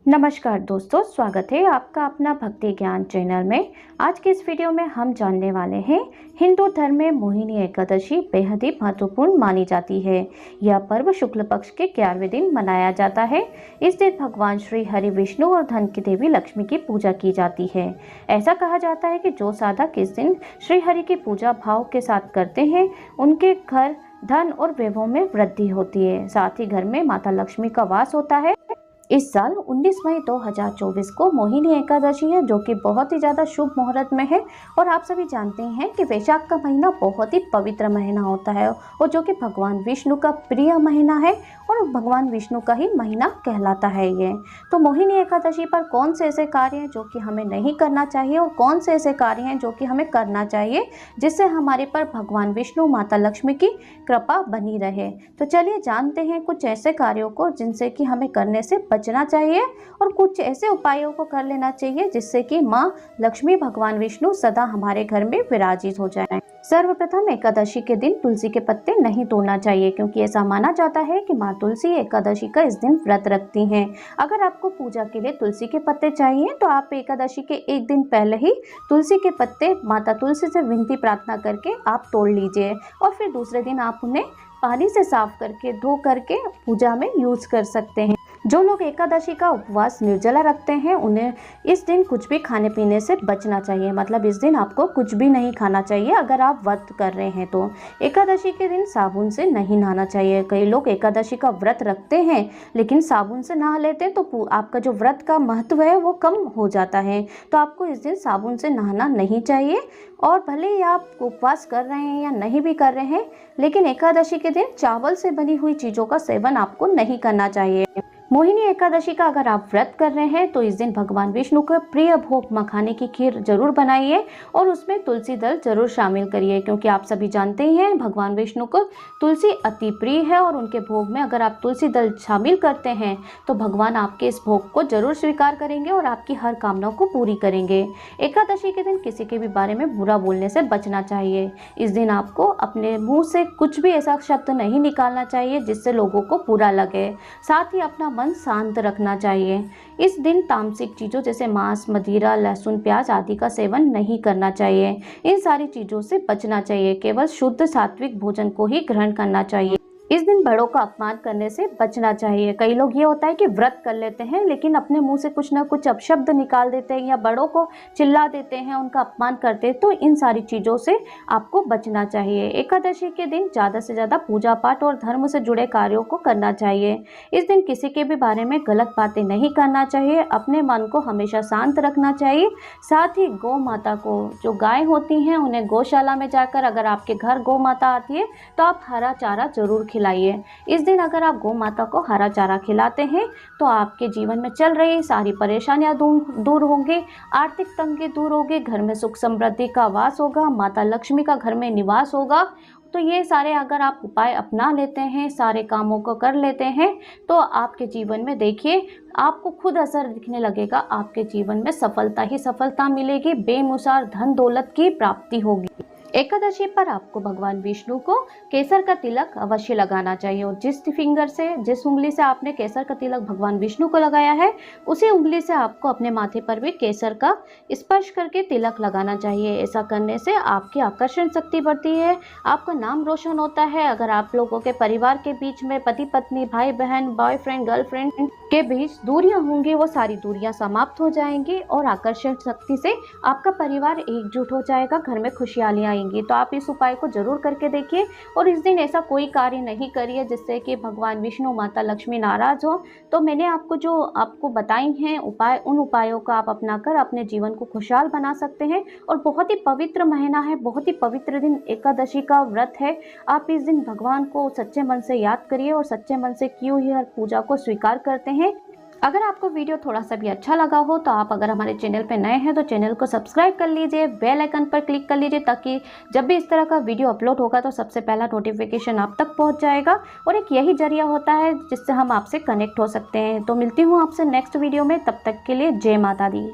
नमस्कार दोस्तों, स्वागत है आपका अपना भक्ति ज्ञान चैनल में। आज के इस वीडियो में हम जानने वाले हैं हिंदू धर्म में मोहिनी एकादशी बेहद ही महत्वपूर्ण मानी जाती है। यह पर्व शुक्ल पक्ष के 11वें दिन मनाया जाता है। इस दिन भगवान श्री हरि विष्णु और धन की देवी लक्ष्मी की पूजा की जाती है। ऐसा कहा जाता है कि जो साधक इस दिन श्री हरि की पूजा भाव के साथ करते हैं उनके घर धन और वैभव में वृद्धि होती है। साथ ही घर में माता लक्ष्मी का वास होता है। इस साल 19 मई 2024 को मोहिनी एकादशी है, जो कि बहुत ही ज़्यादा शुभ मुहूर्त में है। और आप सभी जानते हैं कि वैशाख का महीना बहुत ही पवित्र महीना होता है और जो कि भगवान विष्णु का प्रिय महीना है और भगवान विष्णु का ही महीना कहलाता है ये। तो मोहिनी एकादशी पर कौन से ऐसे कार्य हैं जो कि हमें नहीं करना चाहिए और कौन से ऐसे कार्य हैं जो कि हमें करना चाहिए, जिससे हमारे पर भगवान विष्णु माता लक्ष्मी की कृपा बनी रहे। तो चलिए जानते हैं कुछ ऐसे कार्यों को जिनसे कि हमें करने से बचना चाहिए और कुछ ऐसे उपायों को कर लेना चाहिए जिससे कि माँ लक्ष्मी भगवान विष्णु सदा हमारे घर में विराजित हो जाए। सर्वप्रथम एकादशी के दिन तुलसी के पत्ते नहीं तोड़ना चाहिए, क्योंकि ऐसा माना जाता है कि माँ तुलसी एकादशी का इस दिन व्रत रखती हैं। अगर आपको पूजा के लिए तुलसी के पत्ते चाहिए तो आप एकादशी के एक दिन पहले ही तुलसी के पत्ते माता तुलसी से विनती प्रार्थना करके आप तोड़ लीजिए और फिर दूसरे दिन आप उन्हें पानी से साफ करके धो करके पूजा में यूज कर सकते हैं। जो लोग एकादशी का उपवास निर्जला रखते हैं उन्हें इस दिन कुछ भी खाने पीने से बचना चाहिए। मतलब इस दिन आपको कुछ भी नहीं खाना चाहिए अगर आप व्रत कर रहे हैं तो। एकादशी के दिन साबुन से नहीं नहाना चाहिए। कई लोग एकादशी का व्रत रखते हैं लेकिन साबुन से नहा लेते हैं तो आपका जो व्रत का महत्व है वो कम हो जाता है। तो आपको इस दिन साबुन से नहाना नहीं चाहिए। और भले ही आप उपवास कर रहे हैं या नहीं भी कर रहे हैं, लेकिन एकादशी के दिन चावल से बनी हुई चीज़ों का सेवन आपको नहीं करना चाहिए। मोहिनी एकादशी का अगर आप व्रत कर रहे हैं तो इस दिन भगवान विष्णु का प्रिय भोग मखाने की खीर जरूर बनाइए और उसमें तुलसी दल जरूर शामिल करिए, क्योंकि आप सभी जानते ही हैं भगवान विष्णु को तुलसी अति प्रिय है और उनके भोग में अगर आप तुलसी दल शामिल करते हैं तो भगवान आपके इस भोग को जरूर स्वीकार करेंगे और आपकी हर कामनाओं को पूरी करेंगे। एकादशी के दिन किसी के भी बारे में बुरा बोलने से बचना चाहिए। इस दिन आपको अपने मुँह से कुछ भी ऐसा शब्द नहीं निकालना चाहिए जिससे लोगों को बुरा लगे। साथ ही अपना मन शांत रखना चाहिए। इस दिन तामसिक चीज़ों जैसे मांस, मदिरा, लहसुन, प्याज आदि का सेवन नहीं करना चाहिए। इन सारी चीज़ों से बचना चाहिए। केवल शुद्ध सात्विक भोजन को ही ग्रहण करना चाहिए। इस दिन बड़ों का अपमान करने से बचना चाहिए। कई लोग ये होता है कि व्रत कर लेते हैं लेकिन अपने मुंह से कुछ ना कुछ अपशब्द निकाल देते हैं या बड़ों को चिल्ला देते हैं, उनका अपमान करते हैं। तो इन सारी चीज़ों से आपको बचना चाहिए। एकादशी के दिन ज़्यादा से ज़्यादा पूजा पाठ और धर्म से जुड़े कार्यों को करना चाहिए। इस दिन किसी के भी बारे में गलत बातें नहीं करना चाहिए। अपने मन को हमेशा शांत रखना चाहिए। साथ ही गौ माता को, जो गाय होती हैं, उन्हें गौशाला में जाकर अगर आपके घर गौ माता आती है तो आप हरा चारा जरूर खिलाइए। इस दिन अगर आप गौ माता को हरा चारा खिलाते हैं तो आपके जीवन में चल रही सारी परेशानियां दूर होंगी, आर्थिक तंगी दूर होगी, घर में सुख समृद्धि का वास होगा, माता लक्ष्मी का घर में निवास होगा। तो ये सारे अगर आप उपाय अपना लेते हैं, सारे कामों को कर लेते हैं, तो आपके जीवन में देखिए आपको खुद असर दिखने लगेगा। आपके जीवन में सफलता ही सफलता मिलेगी, बेमिसाल धन दौलत की प्राप्ति होगी। एकादशी पर आपको भगवान विष्णु को केसर का तिलक अवश्य लगाना चाहिए और जिस उंगली से आपने केसर का तिलक भगवान विष्णु को लगाया है उसी उंगली से आपको अपने माथे पर भी केसर का स्पर्श करके तिलक लगाना चाहिए। ऐसा करने से आपकी आकर्षण शक्ति बढ़ती है, आपका नाम रोशन होता है। अगर आप लोगों के परिवार के बीच में पति पत्नी, भाई बहन, बॉयफ्रेंड, गर्लफ्रेंड के बीच दूरियां होंगी, वो सारी दूरियां समाप्त हो जाएंगी और आकर्षण शक्ति से आपका परिवार एकजुट हो जाएगा, घर में खुशहाली आएंगी। तो आप इस उपाय को जरूर करके देखिए और इस दिन ऐसा कोई कार्य नहीं करिए जिससे कि भगवान विष्णु माता लक्ष्मी नाराज हो। तो मैंने आपको बताई हैं उपाय, उन उपायों का आप अपनाकर अपने जीवन को खुशहाल बना सकते हैं। और बहुत ही पवित्र महीना है, बहुत ही पवित्र दिन एकादशी का व्रत है। आप इस दिन भगवान को सच्चे मन से याद करिए और सच्चे मन से की हुई हर पूजा को स्वीकार करते हैं। अगर आपको वीडियो थोड़ा सा भी अच्छा लगा हो तो आप अगर हमारे चैनल पर नए हैं तो चैनल को सब्सक्राइब कर लीजिए, बेल आइकन पर क्लिक कर लीजिए, ताकि जब भी इस तरह का वीडियो अपलोड होगा तो सबसे पहला नोटिफिकेशन आप तक पहुंच जाएगा। और एक यही जरिया होता है जिससे हम आपसे कनेक्ट हो सकते हैं। तो मिलती हूँ आपसे नेक्स्ट वीडियो में, तब तक के लिए जय माता दी।